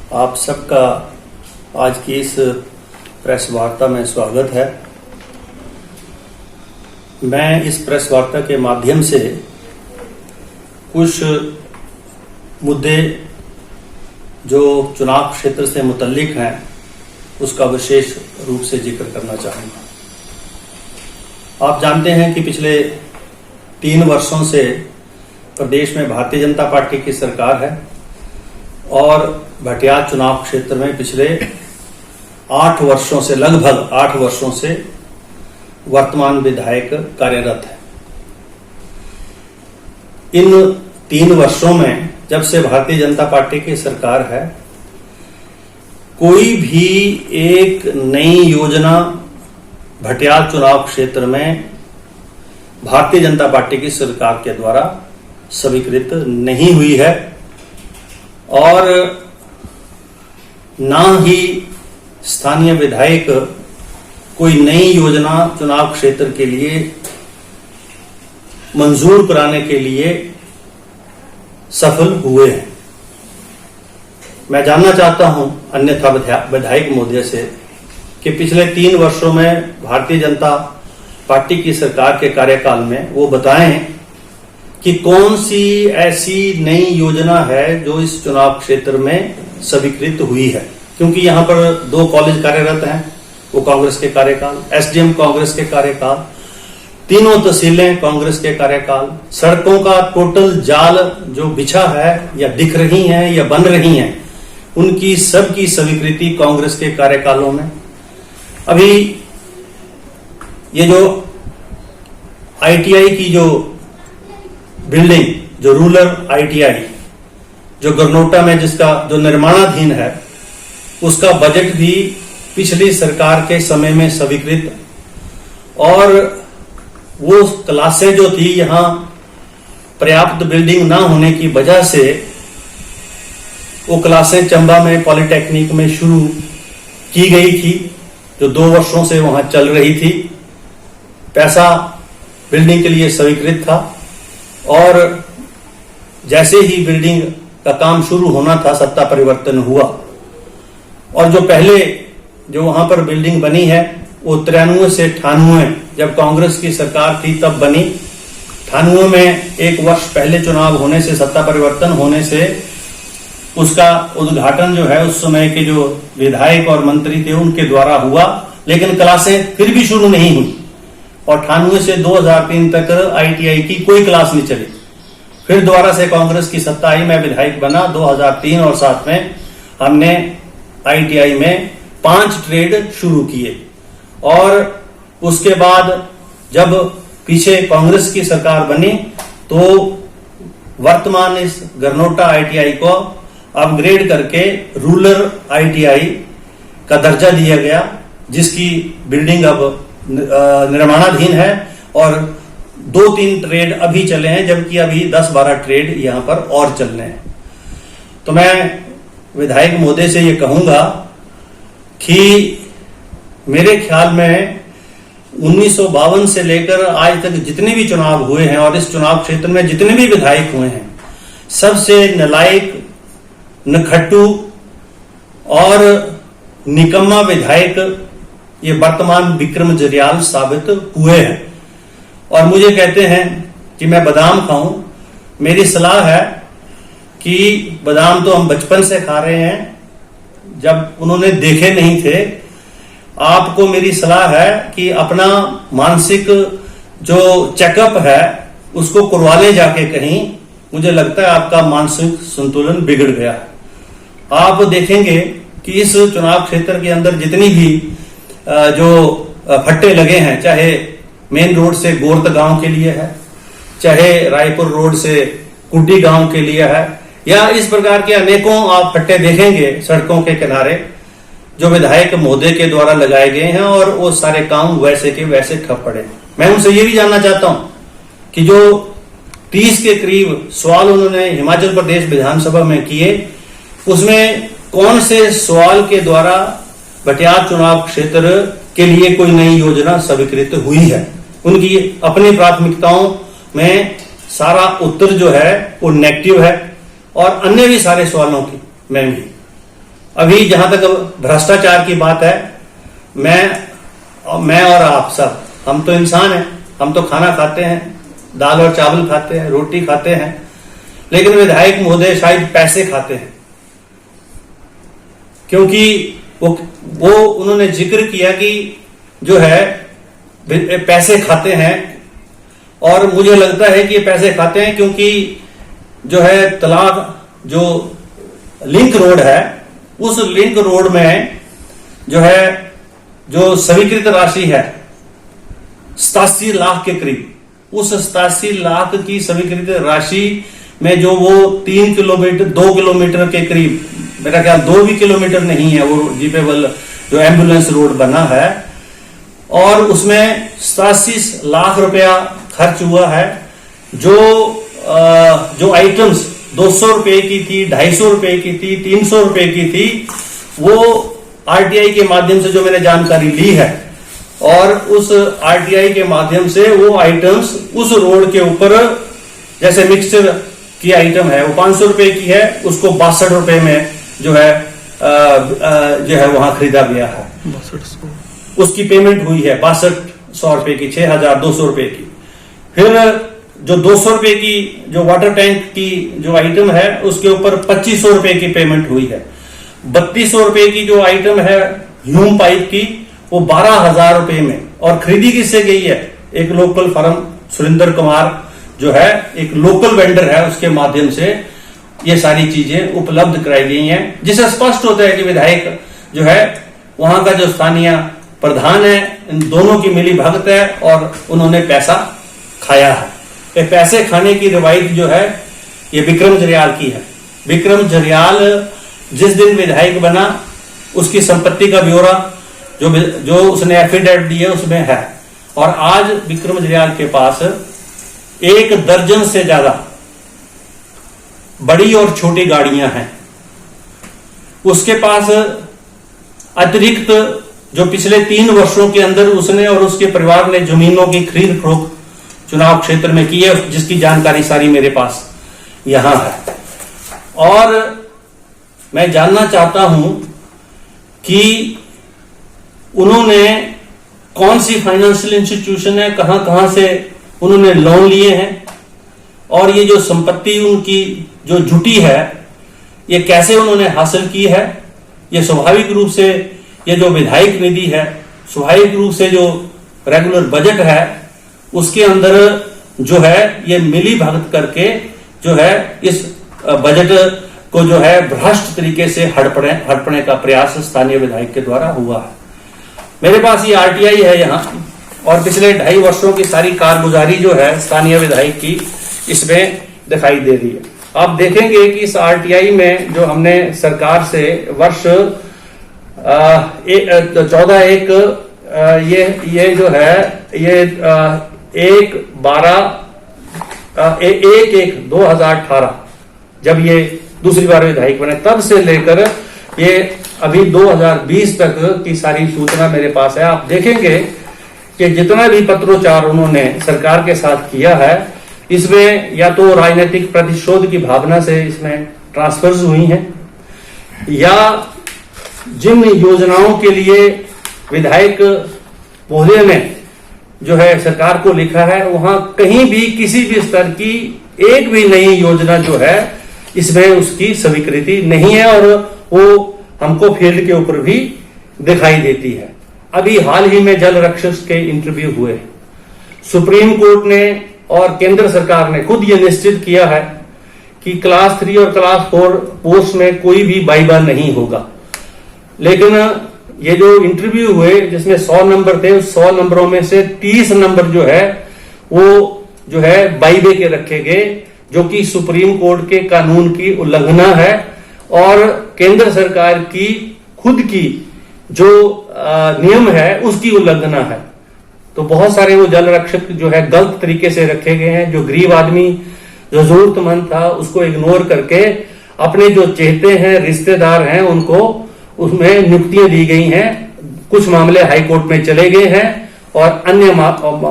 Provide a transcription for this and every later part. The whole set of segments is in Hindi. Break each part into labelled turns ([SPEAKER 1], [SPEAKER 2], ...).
[SPEAKER 1] आप सबका आज की इस प्रेस वार्ता में स्वागत है। मैं इस प्रेस वार्ता के माध्यम से कुछ मुद्दे जो चुनाव क्षेत्र से मुतल्लिक हैं उसका विशेष रूप से जिक्र करना चाहूंगा। आप जानते हैं कि पिछले 3 वर्षों से प्रदेश में भारतीय जनता पार्टी की सरकार है और भटियात चुनाव क्षेत्र में पिछले 8 वर्षों से लगभग 8 वर्षों से वर्तमान विधायक कार्यरत है। इन 3 वर्षों में जब से भारतीय जनता पार्टी की सरकार है, कोई भी एक नई योजना भटियात चुनाव क्षेत्र में भारतीय जनता पार्टी की सरकार के द्वारा स्वीकृत नहीं हुई है और ना ही स्थानीय विधायक कोई नई योजना चुनाव क्षेत्र के लिए मंजूर कराने के लिए सफल हुए हैं। मैं जानना चाहता हूं अन्यथा विधायक महोदय से कि पिछले 3 वर्षों में भारतीय जनता पार्टी की सरकार के कार्यकाल में वो बताएं कि कौन सी ऐसी नई योजना है जो इस चुनाव क्षेत्र में स्वीकृत हुई है, क्योंकि यहां पर 2 कॉलेज कार्यरत हैं, वो कांग्रेस के कार्यकाल, एसडीएम कांग्रेस के कार्यकाल, 3 तहसीलें कांग्रेस के कार्यकाल, सड़कों का टोटल जाल जो बिछा है या दिख रही हैं या बन रही हैं, उनकी सबकी स्वीकृति कांग्रेस के कार्यकालों में। अभी ये जो आईटीआई की जो बिल्डिंग, जो रूरल आईटीआई जो गरनोटा में जिसका जो निर्माणाधीन है, उसका बजट भी पिछली सरकार के समय में स्वीकृत और वो क्लासें जो थी यहां पर्याप्त बिल्डिंग ना होने की वजह से वो क्लासें चंबा में पॉलिटेक्निक में शुरू की गई थी, जो 2 वर्षों से वहां चल रही थी। पैसा बिल्डिंग के लिए स्वीकृत था और जैसे ही बिल्डिंग का काम शुरू होना था, सत्ता परिवर्तन हुआ और जो पहले जो वहां पर बिल्डिंग बनी है वो 93 से 98 जब कांग्रेस की सरकार थी तब बनी। 98 में 1 वर्ष पहले चुनाव होने से, सत्ता परिवर्तन होने से उसका उद्घाटन जो है उस समय के जो विधायक और मंत्री थे उनके द्वारा हुआ, लेकिन क्लासें फिर भी शुरू नहीं हुई और 98 से 2003 तक आईटीआई की कोई क्लास नहीं चली। फिर दोबारा से कांग्रेस की सत्ता आई, मैं विधायक बना 2003 और 7 में हमने आईटीआई में 5 ट्रेड शुरू किए और उसके बाद जब पीछे कांग्रेस की सरकार बनी तो वर्तमान इस गरनोटा आईटीआई को अपग्रेड करके रूरल आईटीआई का दर्जा दिया गया, जिसकी बिल्डिंग अब निर्माणाधीन है और 2-3 ट्रेड अभी चले हैं, जबकि अभी 10-12 ट्रेड यहां पर और चलने हैं। तो मैं विधायक महोदय से ये कहूंगा कि मेरे ख्याल में 1952 से लेकर आज तक जितने भी चुनाव हुए हैं और इस चुनाव क्षेत्र में जितने भी विधायक हुए हैं, सबसे नालायक, नखट्टू और निकम्मा विधायक ये वर्तमान विक्रम जरियाल साबित हुए हैं। और मुझे कहते हैं कि मैं बादाम खाऊं, मेरी सलाह है कि बादाम तो हम बचपन से खा रहे हैं, जब उन्होंने देखे नहीं थे। आपको मेरी सलाह है कि अपना मानसिक जो चेकअप है उसको करवा ले जाके कहीं। मुझे लगता है आपका मानसिक संतुलन बिगड़ गया है। आप देखेंगे कि इस चुनाव क्षेत्र के अंदर जितनी भी जो फट्टे लगे हैं, चाहे मेन रोड से गोरत गांव के लिए है, चाहे रायपुर रोड से कुड्डी गांव के लिए है, या इस प्रकार के अनेकों आप फट्टे देखेंगे सड़कों के किनारे जो विधायक महोदय के द्वारा लगाए गए हैं और वो सारे काम वैसे के वैसे ठप पड़े। मैं उनसे ये भी जानना चाहता हूं कि जो 30 के करीब सवाल उन्होंने हिमाचल प्रदेश विधानसभा में किए, उसमें कौन से सवाल के द्वारा भटियात चुनाव क्षेत्र के लिए कोई नई योजना स्वीकृत हुई है। उनकी अपनी प्राथमिकताओं में सारा उत्तर जो है वो नेगेटिव है और अन्य भी सारे सवालों की में भी। अभी जहां तक भ्रष्टाचार की बात है, मैं और आप सब, हम तो इंसान हैं, हम तो खाना खाते हैं, दाल और चावल खाते हैं, रोटी खाते हैं, लेकिन विधायक महोदय शायद पैसे खाते हैं, क्योंकि वो उन्होंने जिक्र किया कि जो है पैसे खाते हैं, और मुझे लगता है कि ये पैसे खाते हैं क्योंकि जो है तलाब, जो लिंक रोड है, उस लिंक रोड में जो है जो स्वीकृत राशि है 87 लाख के करीब, उस 87 लाख की स्वीकृत राशि में जो वो 2 किलोमीटर के करीब, मेरा ख्याल 2 भी किलोमीटर नहीं है, वो जीपेबल जो एम्बुलेंस रोड बना है, और उसमें 87 लाख रुपया खर्च हुआ है। जो आइटम्स 200 रुपए की थी, 250 रुपए की थी, 300 रुपए की थी, वो आरटीआई के माध्यम से जो मैंने जानकारी ली है, और उस आरटीआई के माध्यम से वो आइटम्स उस रोड के ऊपर, जैसे मिक्सचर की आइटम है वो 500 रुपए की है, उसको 62 रुपए में जो है वहां खरीदा गया है, उसकी पेमेंट हुई है 6200 रुपए की, 6200 रुपए की। फिर जो 200 रुपए की जो वाटर टैंक की जो आइटम है, उसके ऊपर 2500 रुपए की पेमेंट हुई है। 3200 रुपए की जो आइटम है ह्यूम पाइप की, वो 12,000 रुपए में, और खरीदी किससे गई है? एक लोकल फर्म सुरेंद्र कुमार जो है, एक लोकल वेंडर है, उसके माध्यम से ये सारी चीजें उपलब्ध कराई गई हैं, जिससे स्पष्ट होता है कि विधायक जो है, वहां का जो स्थानीय प्रधान है, इन दोनों की मिली भगत है, और उन्होंने पैसा खाया है। ये पैसे खाने की रिवायत जो है, ये विक्रम जरियाल की है। विक्रम जरियाल जिस दिन विधायक बना, उसकी संपत्ति का ब्यौरा जो उसने एफिडेविट दी है उसमें है, और आज विक्रम जरियाल के पास 1 दर्जन से ज्यादा बड़ी और छोटी गाड़ियां हैं। उसके पास अतिरिक्त जो पिछले 3 वर्षों के अंदर उसने और उसके परिवार ने जमीनों की खरीद फरोख्त चुनाव क्षेत्र में की है, जिसकी जानकारी सारी मेरे पास यहां है। और मैं जानना चाहता हूं कि उन्होंने कौन सी फाइनेंशियल इंस्टीट्यूशन है, कहां कहां से उन्होंने लोन लिए हैं, और ये जो संपत्ति उनकी जो जुटी है, ये कैसे उन्होंने हासिल की है। ये स्वाभाविक रूप से ये जो विधायक निधि है, स्वाभाविक रूप से जो रेगुलर बजट है, उसके अंदर जो है ये मिली भगत करके जो है इस बजट को जो है भ्रष्ट तरीके से हड़पने का प्रयास स्थानीय विधायक के द्वारा हुआ है। मेरे पास ये आरटीआई है यहाँ, और पिछले 2.5 वर्षों की सारी कारगुजारी जो है स्थानीय विधायक की, इसमें दिखाई दे रही है। आप देखेंगे कि इस आरटीआई में जो हमने सरकार से वर्ष 14/1 ये जो है ये 1/12/2018 जब ये दूसरी बार विधायक बने, तब से लेकर ये अभी 2020 तक की सारी सूचना मेरे पास है। आप देखेंगे कि जितना भी पत्रोच्चार उन्होंने सरकार के साथ किया है, इसमें या तो राजनीतिक प्रतिशोध की भावना से इसमें ट्रांसफर्स हुई हैं, या जिन योजनाओं के लिए विधायक महोदय ने जो है सरकार को लिखा है, वहां कहीं भी किसी भी स्तर की एक भी नई योजना जो है इसमें उसकी स्वीकृति नहीं है, और वो हमको फील्ड के ऊपर भी दिखाई देती है। अभी हाल ही में जल रक्षक के इंटरव्यू हुए, सुप्रीम कोर्ट ने और केंद्र सरकार ने खुद ये निश्चित किया है कि क्लास 3 और क्लास 4 पोस्ट में कोई भी वाइवा नहीं होगा। लेकिन ये जो इंटरव्यू हुए जिसमें 100 नंबर थे, उस 100 नंबरों में से 30 नंबर जो है वो जो है वाइवे के रखे गए, जो कि सुप्रीम कोर्ट के कानून की उल्लंघना है, और केंद्र सरकार की खुद की जो नियम है उसकी उल्लंघना है। तो बहुत सारे वो जल रक्षक जो है गलत तरीके से रखे गए हैं। जो गरीब आदमी, जो जरूरतमंद था, उसको इग्नोर करके अपने जो चहेते हैं, रिश्तेदार हैं, उनको उसमें नियुक्तियां दी गई हैं। कुछ मामले हाईकोर्ट में चले गए हैं, और अन्य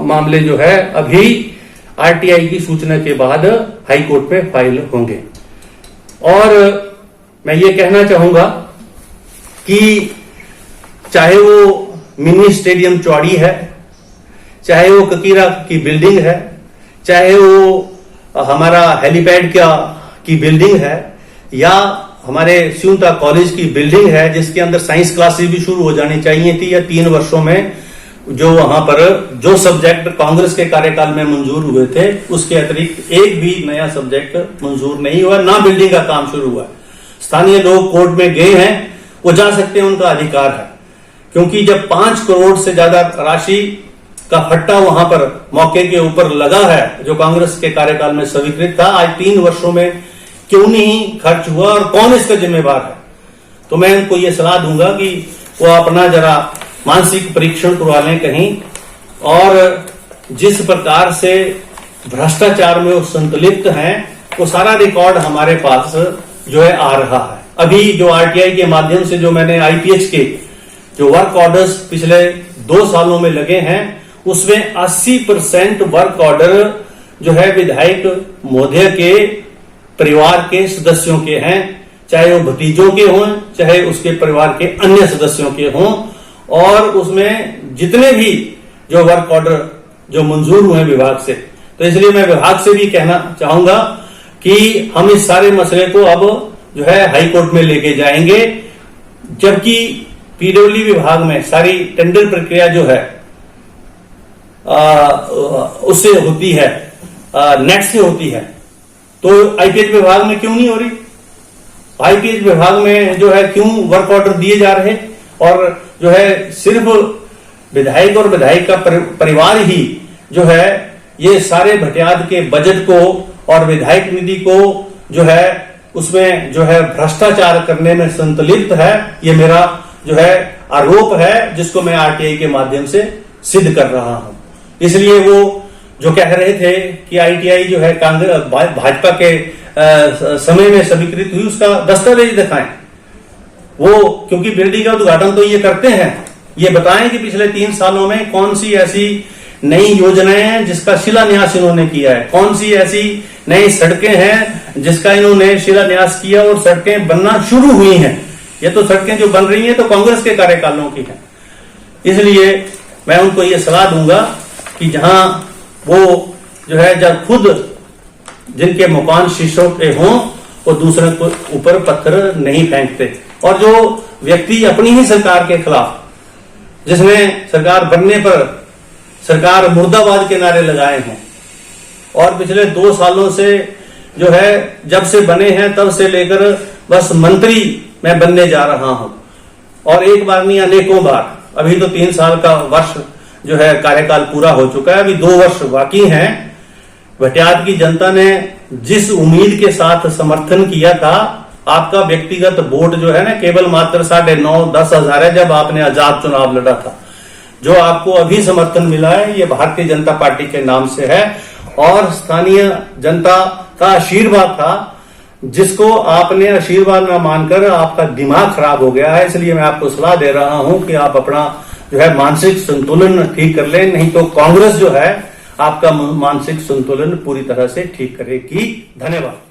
[SPEAKER 1] मामले जो है अभी आरटीआई की सूचना के बाद हाईकोर्ट में फाइल होंगे। और मैं ये कहना चाहूंगा कि चाहे वो मिनी स्टेडियम चौड़ी है, चाहे वो ककीरा की बिल्डिंग है, चाहे वो हमारा हेलीपैड की बिल्डिंग है, या हमारे स्यूता कॉलेज की बिल्डिंग है जिसके अंदर साइंस क्लासेस भी शुरू हो जानी चाहिए थी, या 3 वर्षों में जो वहां पर जो सब्जेक्ट कांग्रेस के कार्यकाल में मंजूर हुए थे उसके अतिरिक्त एक भी नया सब्जेक्ट मंजूर नहीं हुआ, ना बिल्डिंग का काम शुरू हुआ। स्थानीय लोग कोर्ट में गए हैं, वो जा सकते हैं, उनका अधिकार है, क्योंकि जब 5 करोड़ से ज्यादा राशि का फट्टा वहां पर मौके के ऊपर लगा है जो कांग्रेस के कार्यकाल में स्वीकृत था, आज 3 वर्षों में क्यों नहीं खर्च हुआ और कौन इसका जिम्मेवार है? तो मैं उनको ये सलाह दूंगा कि वो अपना जरा मानसिक परीक्षण करवा लें कहीं, और जिस प्रकार से भ्रष्टाचार में वो संकलिप्त हैं वो सारा रिकॉर्ड हमारे पास जो है आ रहा है। अभी जो आरटीआई के माध्यम से जो मैंने आईपीएच के जो वर्क ऑर्डर्स पिछले 2 सालों में लगे हैं उसमें 80% वर्क ऑर्डर जो है विधायक महोदय के परिवार के सदस्यों के हैं, चाहे वो भतीजों के हों चाहे उसके परिवार के अन्य सदस्यों के हों, और उसमें जितने भी जो वर्क ऑर्डर जो मंजूर हुए विभाग से, तो इसलिए मैं विभाग से भी कहना चाहूंगा कि हम इस सारे मसले को अब जो है हाई कोर्ट में लेके जाएंगे, जबकि पीडब्ल्यूडी विभाग में सारी टेंडर प्रक्रिया जो है उससे होती है, नेट से होती है, तो आईपीएच विभाग में क्यों नहीं हो रही? आईपीएच विभाग में जो है क्यों वर्क ऑर्डर दिए जा रहे, और जो है सिर्फ विधायक और विधायक का परिवार ही जो है ये सारे भटियात के बजट को और विधायक निधि को जो है उसमें जो है भ्रष्टाचार करने में संतलिप्त है। ये मेरा जो है आरोप है जिसको मैं आरटीआई के माध्यम से सिद्ध कर रहा हूं। इसलिए वो जो कह रहे थे कि आईटीआई जो है कांग्रेस भाजपा के समय में स्वीकृत हुई, उसका दस्तावेज दिखाएं वो, क्योंकि बिल्डिंग का उद्घाटन तो ये करते हैं, ये बताएं कि पिछले 3 सालों में कौन सी ऐसी नई योजनाएं हैं जिसका शिलान्यास इन्होंने किया है, कौन सी ऐसी नई सड़कें हैं जिसका इन्होंने शिलान्यास किया और सड़कें बनना शुरू हुई हैं। ये तो सड़कें जो बन रही हैं तो कांग्रेस के कार्यकालों की हैं। इसलिए मैं उनको ये सलाह दूंगा कि जहां वो जो है जब खुद जिनके मकान शीशों के हों वो दूसरे को ऊपर पत्थर नहीं फेंकते, और जो व्यक्ति अपनी ही सरकार के खिलाफ, जिसने सरकार बनने पर सरकार मुर्दाबाद के नारे लगाए हैं और पिछले 2 सालों से जो है जब से बने हैं तब से लेकर बस मंत्री मैं बनने जा रहा हूं, और एक बार नहीं अनेकों बार, अभी तो 3 साल का वर्ष जो है कार्यकाल पूरा हो चुका है, अभी 2 वर्ष बाकी हैं। भटियात की जनता ने जिस उम्मीद के साथ समर्थन किया था, आपका व्यक्तिगत वोट जो है ना केवल मात्र 9.5-10 हजार है जब आपने आजाद चुनाव लड़ा था, जो आपको अभी समर्थन मिला है ये भारतीय जनता पार्टी के नाम से है, और स्थानीय जनता का आशीर्वाद था जिसको आपने आशीर्वाद न मानकर आपका दिमाग खराब हो गया है। इसलिए मैं आपको सलाह दे रहा हूं कि आप अपना जो है मानसिक संतुलन ठीक कर लें, नहीं तो कांग्रेस जो है आपका मानसिक संतुलन पूरी तरह से ठीक करेगी। धन्यवाद।